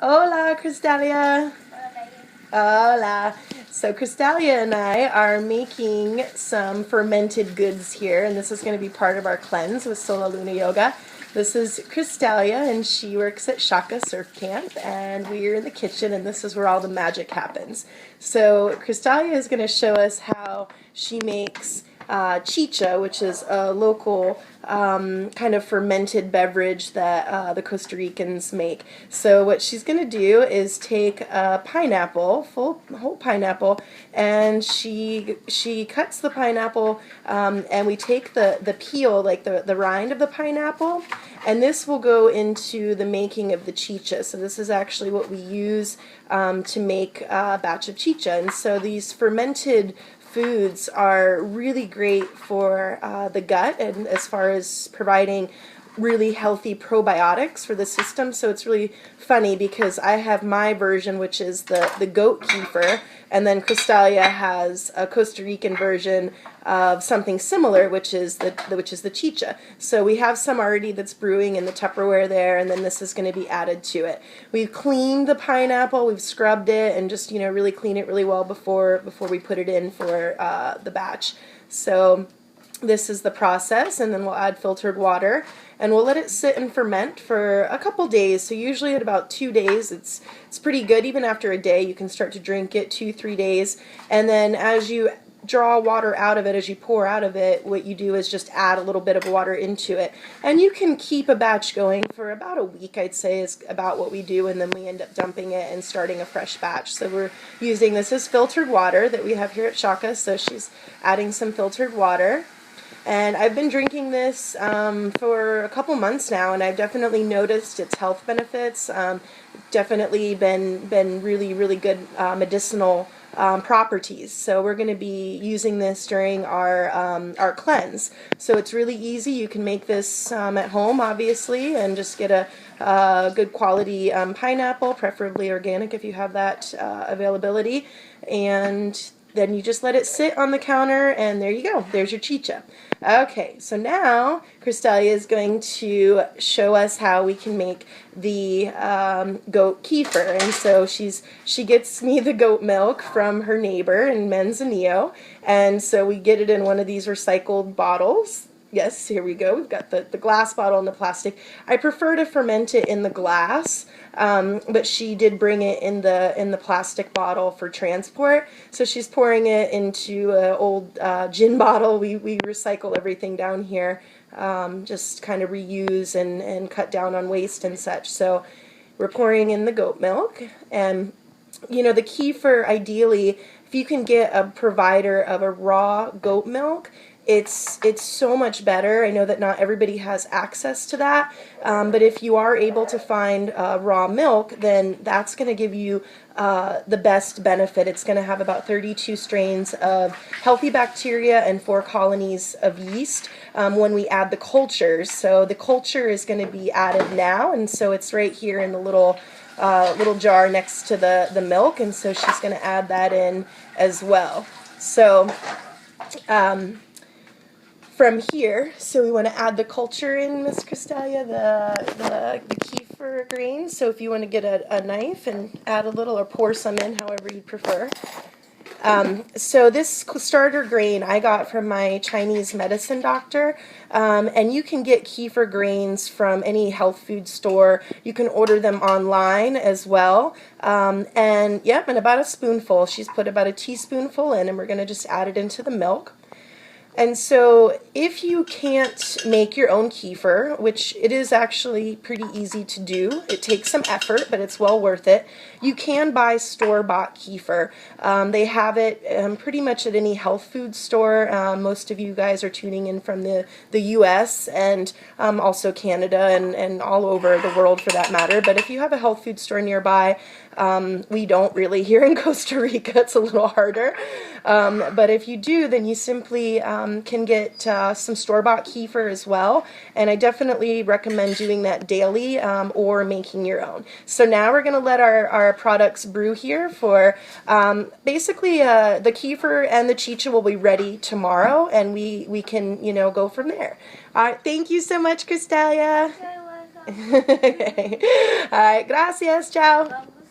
Hola, Cristelia. Hola. So Cristelia and I are making some fermented goods here, and this is going to be part of our cleanse with Sola Luna Yoga. This is Cristelia, and she works at Shaka Surf Camp, and we're in the kitchen, and this is where all the magic happens. So Cristelia is going to show us how she makes Chicha, which is a local kind of fermented beverage that the Costa Ricans make. So what she's going to do is take a pineapple, whole pineapple, and she cuts the pineapple, and we take the peel, like the rind of the pineapple, and this will go into the making of the chicha. So this is actually what we use to make a batch of chicha. And so these fermented foods are really great for the gut, and as far as providing really healthy probiotics for the system. So it's really funny because I have my version, which is the goat kefir, and then Cristelia has a Costa Rican version of something similar, which is the chicha. So we have some already that's brewing in the Tupperware there, and then this is going to be added to it. We've cleaned the pineapple, we've scrubbed it, and just really clean it really well before we put it in for the batch. So this is the process, and then we'll add filtered water, and we'll let it sit and ferment for a couple days. So usually at about 2 days, it's pretty good. Even after a day, you can start to drink it 2-3 days, and then as you draw water out of it, as you pour out of it, what you do is just add a little bit of water into it, and you can keep a batch going for about a week, I'd say, is about what we do, and then we end up dumping it and starting a fresh batch. So we're using, this is filtered water that we have here at Shaka, so she's adding some filtered water. And I've been drinking this for a couple months now, and I've definitely noticed its health benefits. Definitely been really good medicinal properties. So we're going to be using this during our cleanse. So it's really easy. You can make this at home, obviously, and just get a good quality pineapple, preferably organic if you have that availability, and then you just let it sit on the counter, and there you go. There's your chicha. Okay, so now Cristelia is going to show us how we can make the goat kefir. And so she gets me the goat milk from her neighbor in Manzanillo, and so we get it in one of these recycled bottles. Yes, here we go. We've got the glass bottle and the plastic. I prefer to ferment it in the glass, but she did bring it in the plastic bottle for transport. So she's pouring it into an old gin bottle. We recycle everything down here, just kind of reuse and cut down on waste and such. So we're pouring in the goat milk, and the kefir, ideally, if you can get a provider of a raw goat milk, it's so much better. I know that not everybody has access to that, but if you are able to find raw milk, then that's going to give you the best benefit. It's going to have about 32 strains of healthy bacteria and 4 colonies of yeast when we add the cultures. So the culture is going to be added now, and so it's right here in the little jar next to the milk, and so she's going to add that in as well. So from here, so we want to add the culture in, Miss Cristelia, the kefir grains. So if you want to get a knife and add a little, or pour some in, however you prefer. So this starter grain I got from my Chinese medicine doctor, and you can get kefir grains from any health food store. You can order them online as well, and about a spoonful. She's put about a teaspoonful in, and we're going to just add it into the milk. And so if you can't make your own kefir, which it is actually pretty easy to do, it takes some effort, but it's well worth it, you can buy store-bought kefir. They have it pretty much at any health food store. Most of you guys are tuning in from the U.S. and also Canada and all over the world for that matter. But if you have a health food store nearby, we don't really here in Costa Rica. It's a little harder. But if you do, then you simply can get some store-bought kefir as well. And I definitely recommend doing that daily or making your own. So now we're going to let our products brew here for basically the kefir and the chicha will be ready tomorrow, and we can go from there. All right, thank you so much, Cristelia. Okay. All right, gracias, ciao. Bagus.